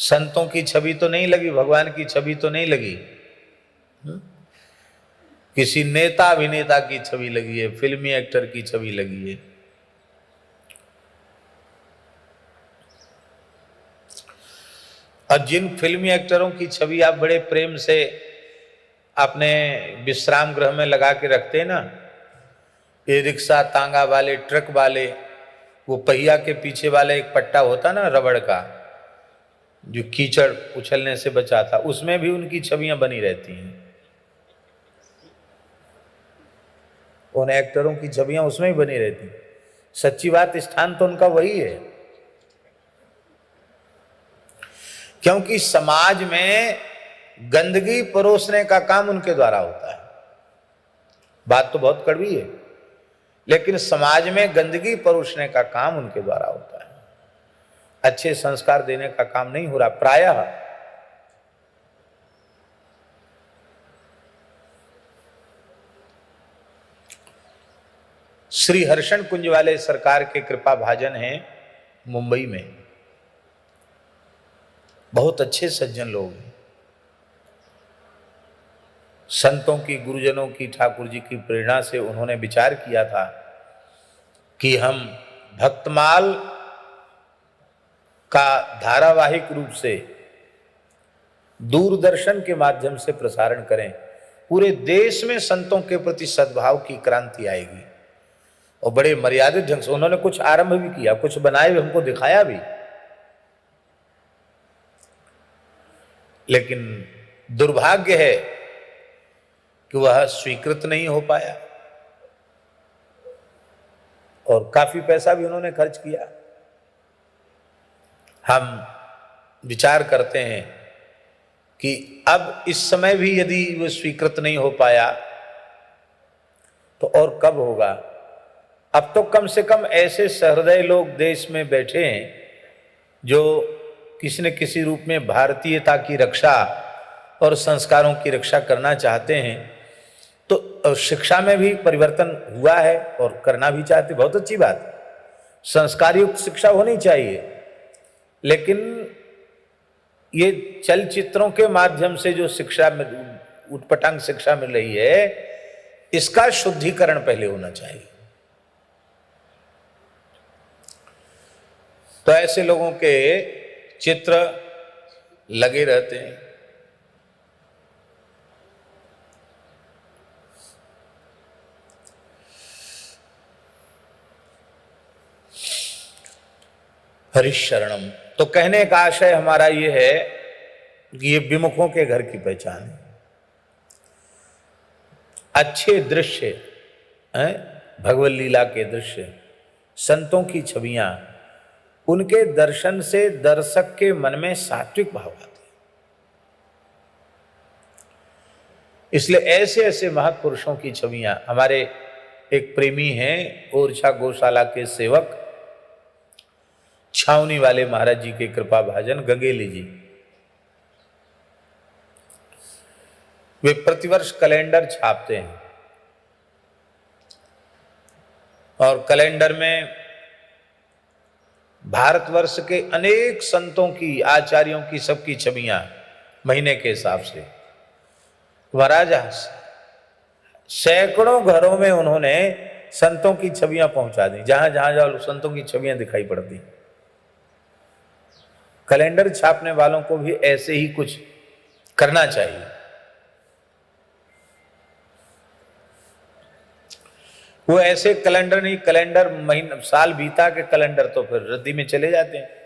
संतों की छवि तो नहीं लगी, भगवान की छवि तो नहीं लगी, किसी नेता अभिनेता की छवि लगी है, फिल्मी एक्टर की छवि लगी है। और जिन फिल्मी एक्टरों की छवि आप बड़े प्रेम से अपने विश्राम गृह में लगा के रखते हैं ना, ये रिक्शा तांगा वाले, ट्रक वाले, वो पहिया के पीछे वाला एक पट्टा होता ना रबड़ का, जो कीचड़ उछलने से बचाता, उसमें भी उनकी छवियां बनी रहती हैं। उन एक्टरों की छवियां उसमें ही बनी रहती। सच्ची बात, स्थान तो उनका वही है, क्योंकि समाज में गंदगी परोसने का काम उनके द्वारा होता है। बात तो बहुत कड़वी है, लेकिन समाज में गंदगी परोसने का काम उनके द्वारा होता है। अच्छे संस्कार देने का काम नहीं हो रहा प्रायः। श्री हर्षण कुंज वाले सरकार के कृपा भाजन हैं मुंबई में, बहुत अच्छे सज्जन लोग हैं। संतों की, गुरुजनों की, ठाकुर जी की प्रेरणा से उन्होंने विचार किया था कि हम भक्तमाल का धारावाहिक रूप से दूरदर्शन के माध्यम से प्रसारण करें। पूरे देश में संतों के प्रति सद्भाव की क्रांति आएगी। और बड़े मर्यादित ढंग से उन्होंने कुछ आरंभ भी किया, कुछ बनाए भी, हमको दिखाया भी, लेकिन दुर्भाग्य है कि वह स्वीकृत नहीं हो पाया। और काफी पैसा भी उन्होंने खर्च किया। हम विचार करते हैं कि अब इस समय भी यदि वो स्वीकृत नहीं हो पाया तो और कब होगा। अब तो कम से कम ऐसे सहृदय लोग देश में बैठे हैं जो किसी न किसी रूप में भारतीयता की रक्षा और संस्कारों की रक्षा करना चाहते हैं। तो शिक्षा में भी परिवर्तन हुआ है और करना भी चाहते, बहुत अच्छी बात। संस्कारयुक्त शिक्षा होनी चाहिए, लेकिन ये चलचित्रों के माध्यम से जो शिक्षा में उटपटांग शिक्षा मिल रही है, इसका शुद्धिकरण पहले होना चाहिए। तो ऐसे लोगों के चित्र लगे रहते हैं। हरिशरणम। तो कहने का आशय हमारा ये है कि ये विमुखों के घर की पहचान है। अच्छे दृश्य हैं, भगवत लीला के दृश्य, संतों की छवियां, उनके दर्शन से दर्शक के मन में सात्विक भाव आते हैं। इसलिए ऐसे ऐसे महापुरुषों की छवियां, हमारे एक प्रेमी हैं ओरछा गौशाला के सेवक छावनी वाले महाराज जी के कृपा भाजन गंगेली जी, वे प्रतिवर्ष कैलेंडर छापते हैं और कैलेंडर में भारतवर्ष के अनेक संतों की, आचार्यों की, सबकी छवियां महीने के हिसाब से। महाराज सैकड़ों घरों में उन्होंने संतों की छवियां पहुंचा दी, जहां जहां जाओ संतों की छवियां दिखाई पड़ती। कैलेंडर छापने वालों को भी ऐसे ही कुछ करना चाहिए। वो ऐसे कैलेंडर नहीं, कैलेंडर महीना साल बीता के कैलेंडर तो फिर रद्दी में चले जाते हैं।